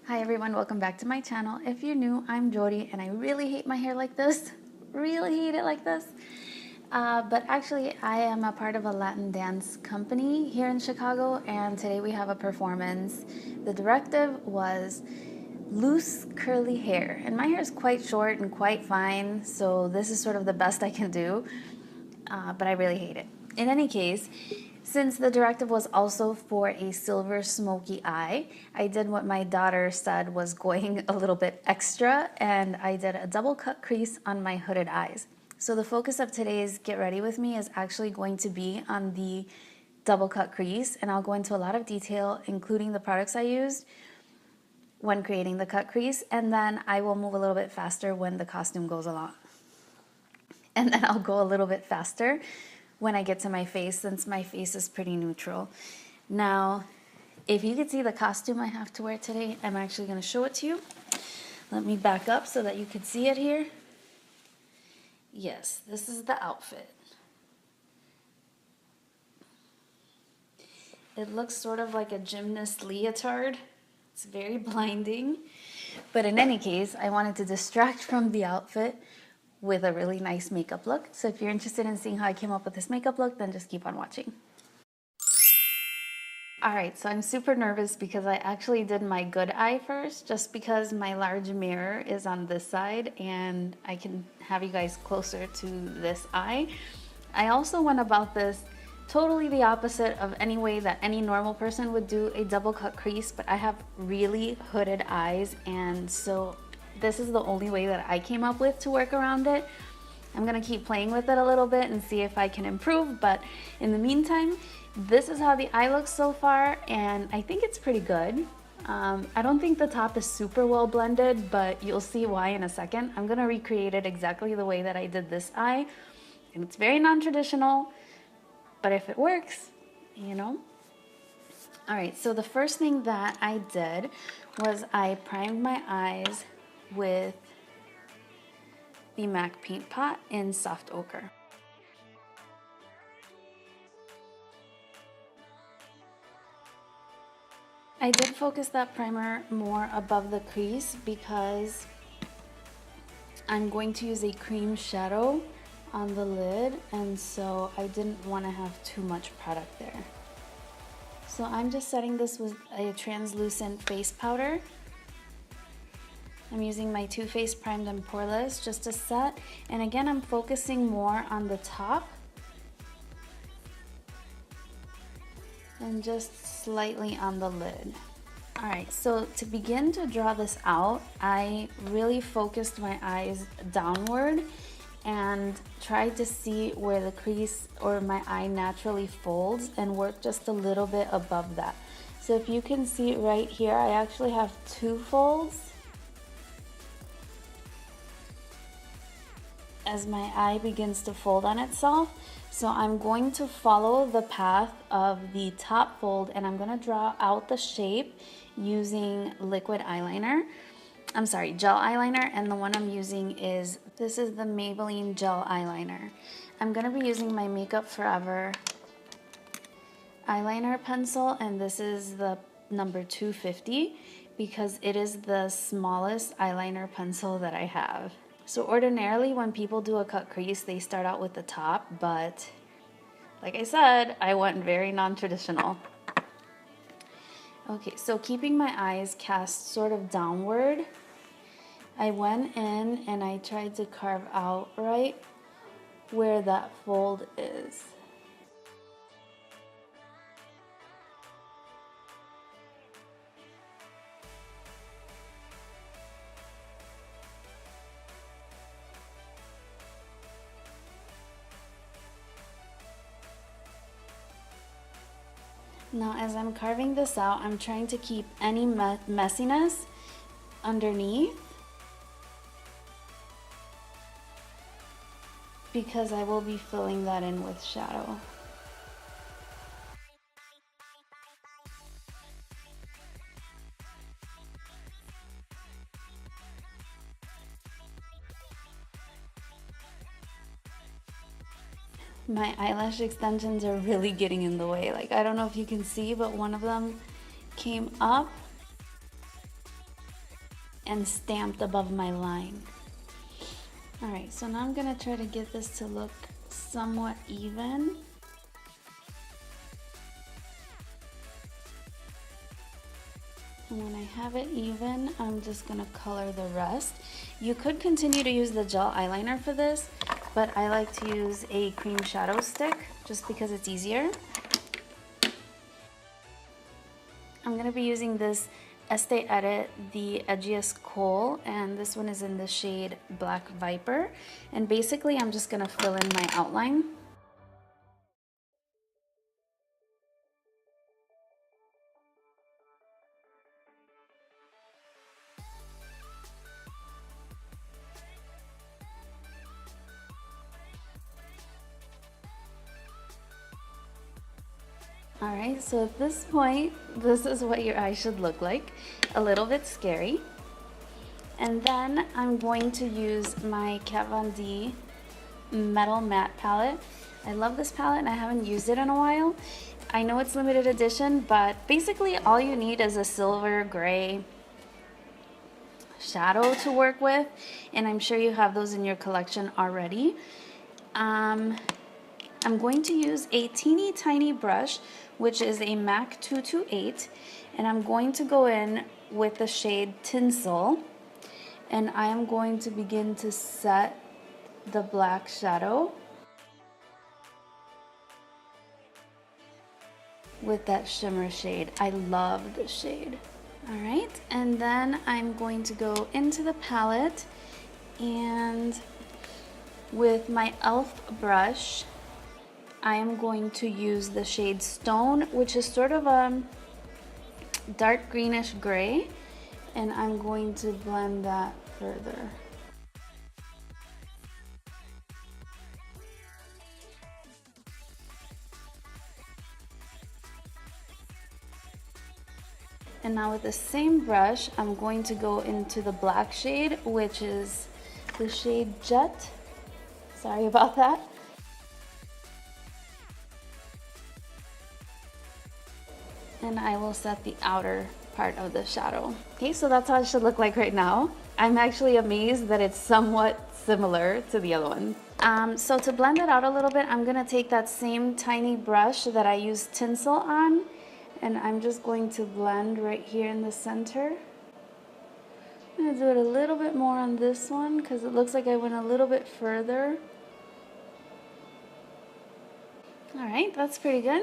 Hi everyone, welcome back to my channel. If you're new, I'm Yori and I really hate my hair like this. Really hate it like this. But actually I am a part of a Latin dance company here in Chicago, and today we have a performance. The directive was loose curly hair, and my hair is quite short and quite fine, so this is sort of the best I can do, but I really hate it. In any case, since the directive was also for a silver smoky eye, I did what my daughter said was going a little bit extra, and I did a double cut crease on my hooded eyes. So the focus of today's Get Ready With Me is actually going to be on the double cut crease, and I'll go into a lot of detail, including the products I used when creating the cut crease, and then I will move a little bit faster when the costume goes along. And then I'll go a little bit faster when I get to my face, since my face is pretty neutral. Now, if you could see the costume I have to wear today, I'm actually going to show it to you. Let me back up so that you could see it here. Yes, this is the outfit. It looks sort of like a gymnast leotard. It's very blinding. But in any case, I wanted to distract from the outfit with a really nice makeup look. So if you're interested in seeing how I came up with this makeup look, then just keep on watching. Alright, so I'm super nervous because I actually did my good eye first, just because my large mirror is on this side and I can have you guys closer to this eye. I also went about this totally the opposite of any way that any normal person would do a double cut crease, but I have really hooded eyes, and so this is the only way that I came up with to work around it. I'm gonna keep playing with it a little bit and see if I can improve, but in the meantime, this is how the eye looks so far, and I think it's pretty good. I don't think the top is super well blended, but you'll see why in a second. I'm gonna recreate it exactly the way that I did this eye, and it's very non-traditional, but if it works, you know. All right, so the first thing that I did was I primed my eyes with the MAC Paint Pot in Soft Ochre. I did focus that primer more above the crease because I'm going to use a cream shadow on the lid, and so I didn't want to have too much product there. So I'm just setting this with a translucent face powder. I'm using my Too Faced Primed and Poreless just to set, and again I'm focusing more on the top and just slightly on the lid. Alright, so to begin to draw this out, I really focused my eyes downward and tried to see where the crease or my eye naturally folds and work just a little bit above that. So if you can see right here, I actually have two folds as my eye begins to fold on itself. So I'm going to follow the path of the top fold, and I'm going to draw out the shape using liquid eyeliner. I'm sorry, gel eyeliner, and the one I'm using is, this is the Maybelline gel eyeliner. I'm going to be using my Makeup Forever eyeliner pencil, and this is the number 250 because it is the smallest eyeliner pencil that I have. So ordinarily when people do a cut crease, they start out with the top, but like I said, I went very non-traditional. Okay, so keeping my eyes cast sort of downward, I went in and I tried to carve out right where that fold is. Now as I'm carving this out, I'm trying to keep any messiness underneath because I will be filling that in with shadow. My eyelash extensions are really getting in the way. Like, I don't know if you can see, but one of them came up and stamped above my line. All right, so now I'm gonna try to get this to look somewhat even. And when I have it even, I'm just gonna color the rest. You could continue to use the gel eyeliner for this, but I like to use a cream shadow stick just because it's easier. I'm gonna be using this Estee Edit, the Edgiest Kohl, and this one is in the shade Black Viper. And basically, I'm just gonna fill in my outline. All right, so at this point, this is what your eye should look like. A little bit scary. And then I'm going to use my Kat Von D Metal Matte palette. I love this palette and I haven't used it in a while. I know it's limited edition, but basically all you need is a silver gray shadow to work with, and I'm sure you have those in your collection already. I'm going to use a teeny tiny brush, which is a MAC 228, and I'm going to go in with the shade Tinsel, and I am going to begin to set the black shadow with that shimmer shade. I love this shade. All right, and then I'm going to go into the palette, and with my e.l.f. brush, I am going to use the shade Stone, which is sort of a dark greenish gray, and I'm going to blend that further. And now with the same brush, I'm going to go into the black shade, which is the shade Jet. Sorry about that. And I will set the outer part of the shadow. Okay, so that's how it should look like right now. I'm actually amazed that it's somewhat similar to the other one. So to blend it out a little bit, I'm gonna take that same tiny brush that I used Tinsel on, and I'm just going to blend right here in the center. I'm gonna do it a little bit more on this one because it looks like I went a little bit further. All right, that's pretty good.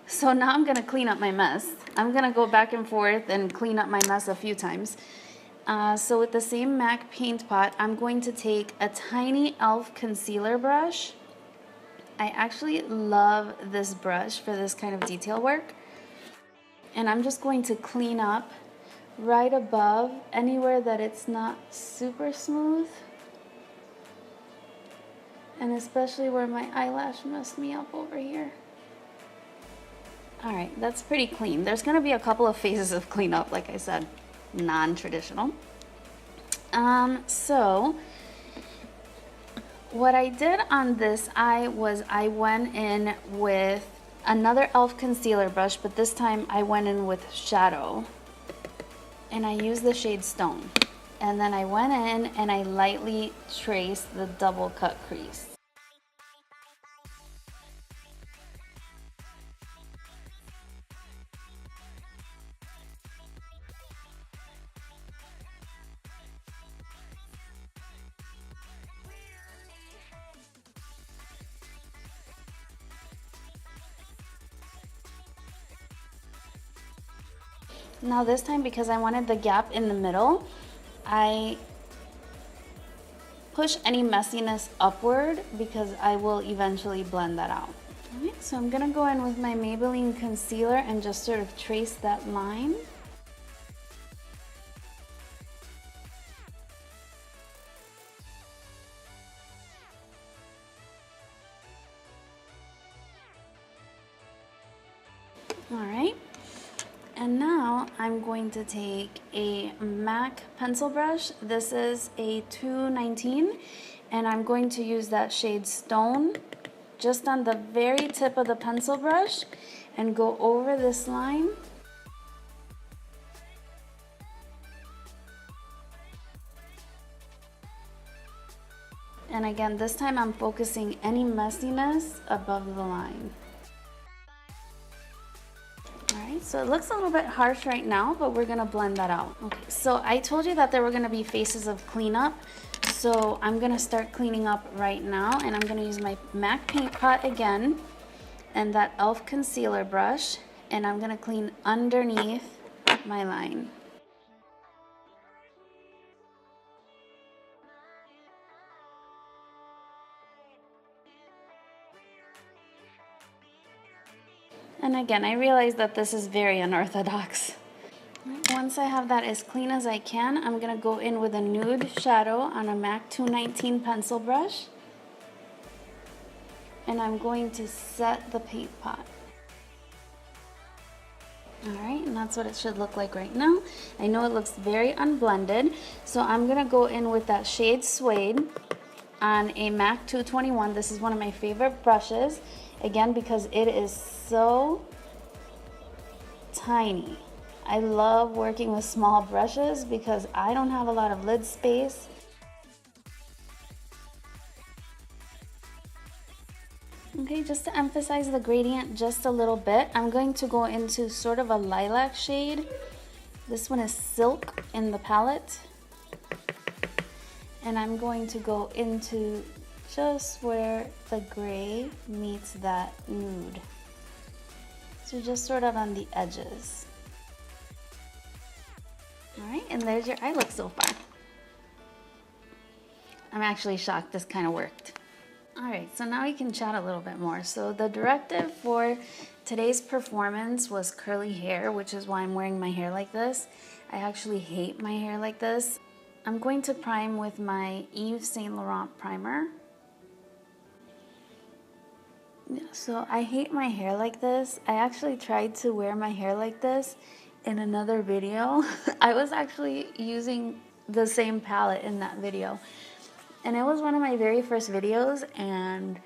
So now I'm gonna clean up my mess. I'm gonna go back and forth and clean up my mess a few times. So with the same MAC paint pot, I'm going to take a tiny e.l.f. concealer brush. I actually love this brush for this kind of detail work. And I'm just going to clean up right above anywhere that it's not super smooth. And especially where my eyelash messed me up over here. All right, that's pretty clean. There's gonna be a couple of phases of cleanup, like I said, non-traditional. So what I did on this eye was I went in with another e.l.f. concealer brush, but this time I went in with shadow. And I used the shade Stone. And then I went in and I lightly traced the double cut crease. Now this time, because I wanted the gap in the middle, I push any messiness upward because I will eventually blend that out. All right, so I'm gonna go in with my Maybelline concealer and just sort of trace that line. All right. And now I'm going to take a MAC pencil brush. This is a 219, and I'm going to use that shade Stone just on the very tip of the pencil brush and go over this line. And again, this time I'm focusing any messiness above the line. Alright, so it looks a little bit harsh right now, but we're gonna blend that out. Okay, so I told you that there were gonna be phases of cleanup. So I'm gonna start cleaning up right now, and I'm gonna use my MAC paint pot again and that e.l.f. concealer brush, and I'm gonna clean underneath my line. And again, I realize that this is very unorthodox. Once I have that as clean as I can, I'm gonna go in with a nude shadow on a MAC 219 pencil brush. And I'm going to set the paint pot. Alright, and that's what it should look like right now. I know it looks very unblended, so I'm gonna go in with that shade Suede on a MAC 221. This is one of my favorite brushes, again, because it is so tiny. I love working with small brushes because I don't have a lot of lid space. Okay, just to emphasize the gradient just a little bit, I'm going to go into sort of a lilac shade. This one is Silk in the palette. And I'm going to go into just where the gray meets that nude. So just sort of on the edges. Alright, and there's your eye look so far. I'm actually shocked this kind of worked. Alright, so now we can chat a little bit more. So the directive for today's performance was curly hair, which is why I'm wearing my hair like this. I actually hate my hair like this. I'm going to prime with my Yves Saint Laurent primer. So I hate my hair like this. I actually tried to wear my hair like this in another video. I was actually using the same palette in that video. And it was one of my very first videos, and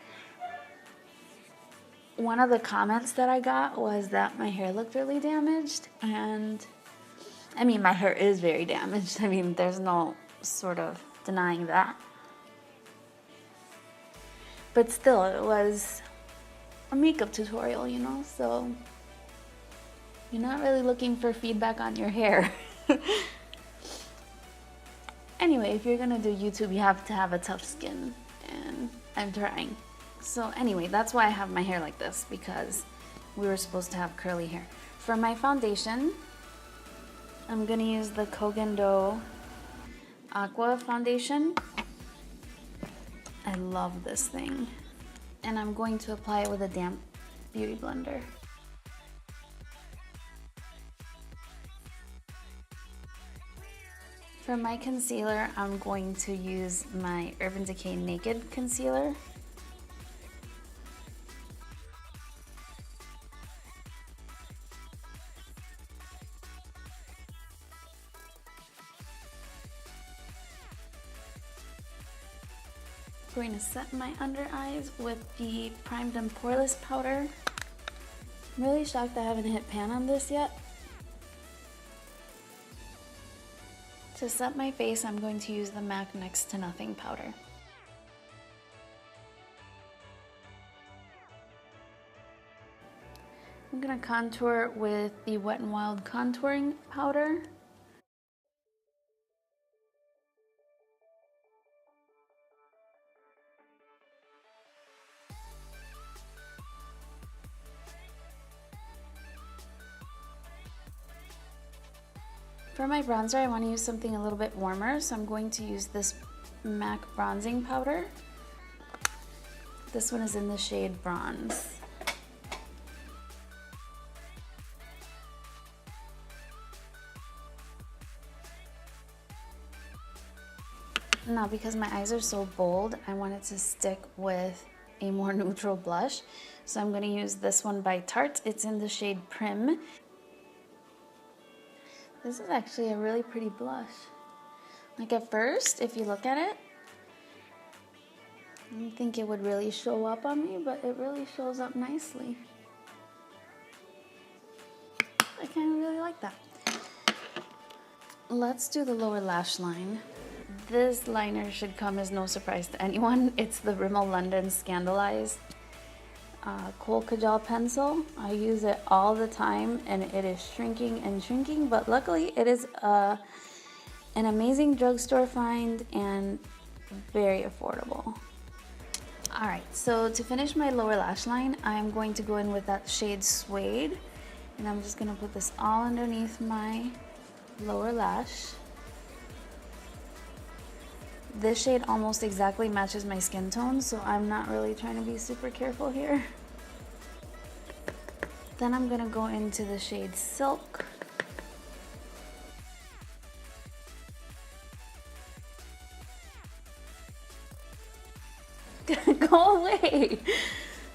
one of the comments that I got was that my hair looked really damaged. And I mean, my hair is very damaged. I mean, there's no sort of denying that. But still, it was a makeup tutorial, you know, so you're not really looking for feedback on your hair. Anyway, if you're gonna do YouTube, you have to have a tough skin, and I'm trying. So anyway, that's why I have my hair like this, because we were supposed to have curly hair. For my foundation, I'm gonna use the Kogan Do Aqua foundation. I love this thing. And I'm going to apply it with a damp beauty blender. For my concealer, I'm going to use my Urban Decay Naked Concealer. I'm going to set my under eyes with the Primed and Poreless powder. I'm really shocked I haven't hit pan on this yet. To set my face, I'm going to use the MAC Next to Nothing powder. I'm going to contour with the Wet n Wild contouring powder. For my bronzer, I want to use something a little bit warmer, so I'm going to use this MAC bronzing powder. This one is in the shade Bronze. Now, because my eyes are so bold, I wanted to stick with a more neutral blush. So I'm going to use this one by Tarte. It's in the shade Prim. This is actually a really pretty blush. Like at first, if you look at it, I didn't think it would really show up on me, but it really shows up nicely. I kind of really like that. Let's do the lower lash line. This liner should come as no surprise to anyone. It's the Rimmel London Scandalized Kohl Kajal pencil. I use it all the time and it is shrinking and shrinking, but luckily it is an amazing drugstore find and very affordable. Alright, so to finish my lower lash line, I'm going to go in with that shade Suede, and I'm just going to put this all underneath my lower lash. This shade almost exactly matches my skin tone, so I'm not really trying to be super careful here. Then I'm going to go into the shade Silk. Go away.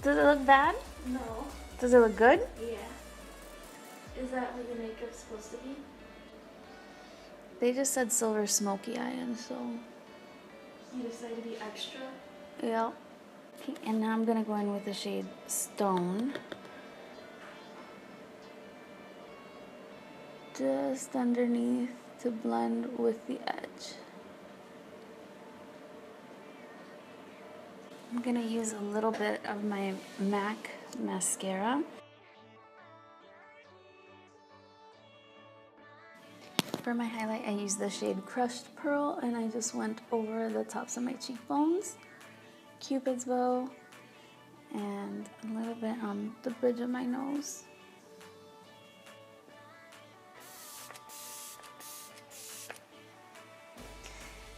Does it look bad? No. Does it look good? Yeah. Is that what your makeup's supposed to be? They just said silver smoky eye, and so You decided to be extra? yeah. Okay, and now I'm gonna go in with the shade Stone. Just underneath to blend with the edge. I'm gonna use a little bit of my MAC mascara. For my highlight, I used the shade Crushed Pearl, and I just went over the tops of my cheekbones, Cupid's bow, and a little bit on the bridge of my nose.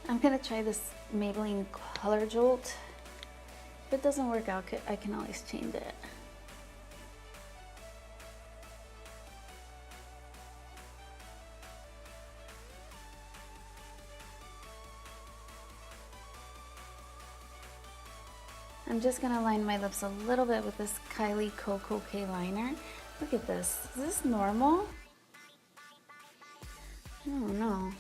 I'm gonna try this Maybelline Color Jolt. If it doesn't work out, I can always change it. I'm just gonna line my lips a little bit with this Kylie Coco K liner. Look at this. Is this normal? I don't know.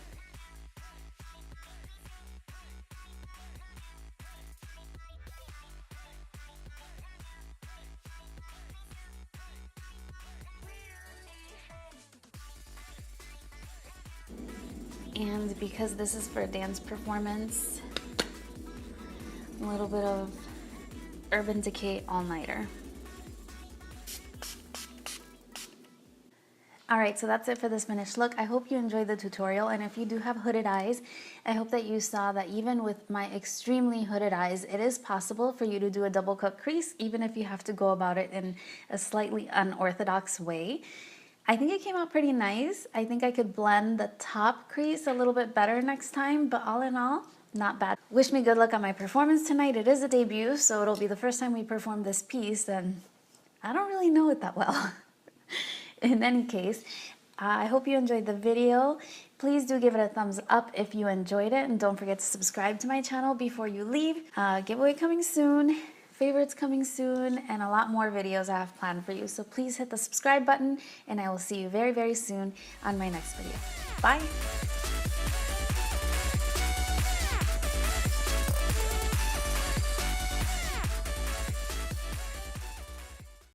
And because this is for a dance performance, a little bit of Urban Decay All-Nighter. Alright, so that's it for this finished look. I hope you enjoyed the tutorial, and if you do have hooded eyes, I hope that you saw that even with my extremely hooded eyes, it is possible for you to do a double cut crease, even if you have to go about it in a slightly unorthodox way. I think it came out pretty nice. I think I could blend the top crease a little bit better next time, but all in all, not bad. Wish me good luck on my performance tonight. It is a debut, so it'll be the first time we perform this piece, and I don't really know it that well. In any case, I hope you enjoyed the video. Please do give it a thumbs up if you enjoyed it, and don't forget to subscribe to my channel before you leave. Giveaway coming soon, favorites coming soon, and a lot more videos I have planned for you. So please hit the subscribe button, and I will see you very, very soon on my next video. Bye!